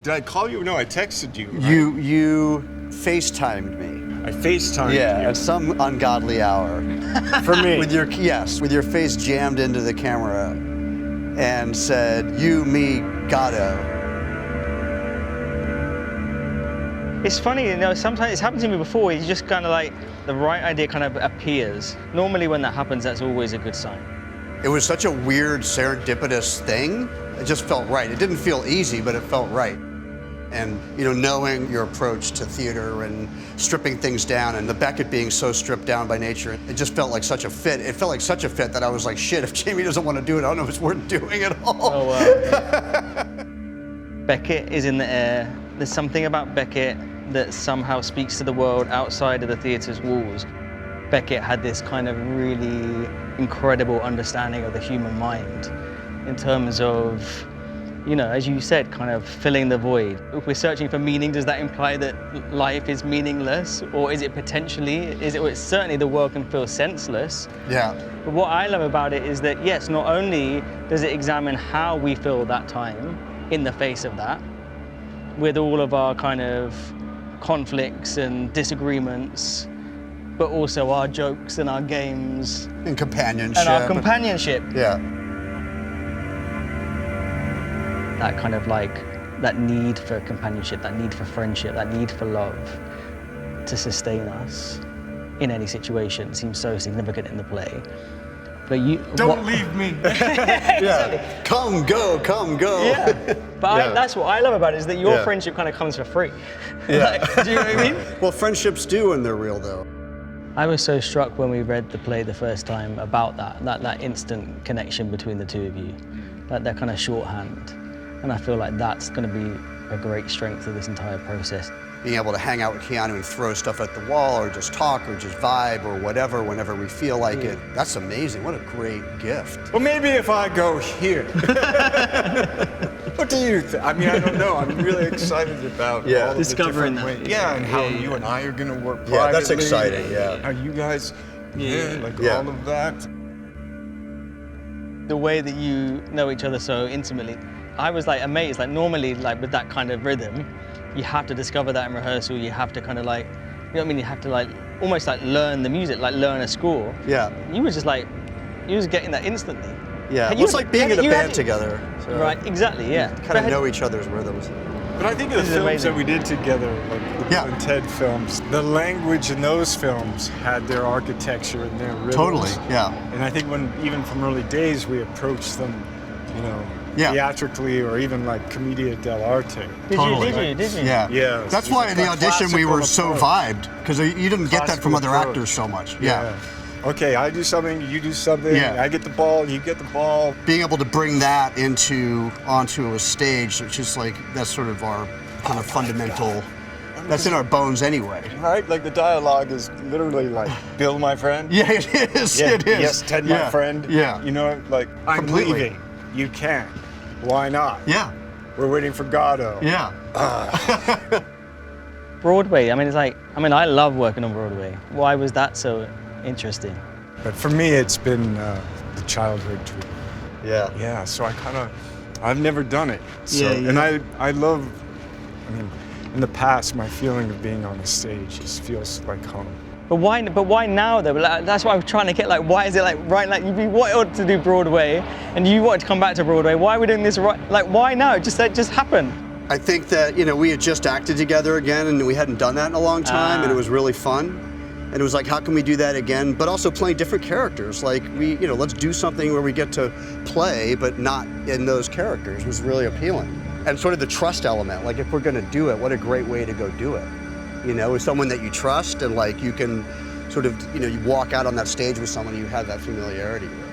Did I call you? No, I texted you. Right? You FaceTimed me. I FaceTimed you. Yeah, at some ungodly hour. For me. With your face jammed into the camera and said, "You, me, Godot." It's funny, you know, sometimes it's happened to me before. You just kind of like, the right idea kind of appears. Normally when that happens, that's always a good sign. It was such a weird, serendipitous thing. It just felt right. It didn't feel easy, but it felt right. And, you know, knowing your approach to theater and stripping things down, and the Beckett being so stripped down by nature, it just felt like such a fit. It felt like such a fit that I was like, shit, if Jamie doesn't want to do it, I don't know if it's worth doing at all. Oh, wow. Beckett is in the air. There's something about Beckett that somehow speaks to the world outside of the theatre's walls. Beckett had this kind of really incredible understanding of the human mind in terms of, you know, as you said, kind of filling the void. If we're searching for meaning, does that imply that life is meaningless? Or is it potentially, certainly the world can feel senseless. Yeah. But what I love about it is that, yes, not only does it examine how we feel that time in the face of that, with all of our kind of conflicts and disagreements, but also our jokes and our games. And companionship. And our companionship. Yeah. That kind of like, that need for companionship, that need for friendship, that need for love to sustain us in any situation seems so significant in the play. But you Don't leave me. Yeah. Come, go, come, go. Yeah. But Yeah. that's what I love about it, is that your Yeah. friendship kind of comes for free. Yeah. Like, do you know what I mean? Well, friendships do when they're real, though. I was so struck when we read the play the first time about that instant connection between the two of you, that kind of shorthand. And I feel like that's going to be a great strength of this entire process. Being able to hang out with Keanu and throw stuff at the wall, or just talk, or just vibe, or whatever, whenever we feel like it. That's amazing. What a great gift. Well, maybe if I go here. What do you think? I mean, I don't know. I'm really excited about all of Discovering the different that. ways. Yeah, and how Yeah, you yeah. and I are going to work privately. Yeah, that's exciting, yeah. How you guys, Yeah. all of that. The way that you know each other so intimately, I was like amazed. Like normally, like with that kind of rhythm, you have to discover that in rehearsal. You have to kind of like, you know what I mean? You have to like almost like learn the music, like learn a score. Yeah. You were just like, you was getting that instantly. Yeah. And Well, it's like being in a you band had- together. So Right. Exactly. Yeah. Kind of know each other's rhythms. But I think of the This is films amazing. that we did together, like the Bill and Ted films, the language in those films had their architecture and their rhythms. Totally. Yeah. And I think when, even from early days, we approached them, you know, theatrically or even like commedia dell'arte. Did you? Yeah. Yeah. That's it's why like in the a audition we were classical so approach. vibed, because you didn't get that from Classical other approach. actors so much. Yeah. Okay, I do something, you do something, Yeah. I get the ball, you get the ball. Being able to bring that onto a stage, which is like, that's sort of our kind of fundamental, that's in our bones anyway. Right? Like the dialogue is literally like, Bill, my friend. Yeah, it is. Yeah. It is. Yes, Ted, my friend. Yeah. You know, like, I'm Completely. leaving. You can't. Why not? Yeah. We're waiting for Godot. Yeah. Broadway. I mean, I love working on Broadway. Why was that so interesting? But for me, it's been the childhood dream. Yeah. Yeah, so I've never done it. So, Yeah, yeah. And I love, I mean, in the past, my feeling of being on the stage just feels like home. But why now though? Like, that's what I was trying to get. Like, why is it like right? Like, you wanted to do Broadway, and you wanted to come back to Broadway. Why are we doing this right? Like, why now? It just happened. I think that, you know, we had just acted together again, and we hadn't done that in a long time, and it was really fun. And it was like, how can we do that again? But also playing different characters. Like, let's do something where we get to play, but not in those characters, was really appealing. And sort of the trust element, like if we're gonna do it, what a great way to go do it. You know, with someone that you trust, and like you can sort of, you walk out on that stage with someone you have that familiarity with.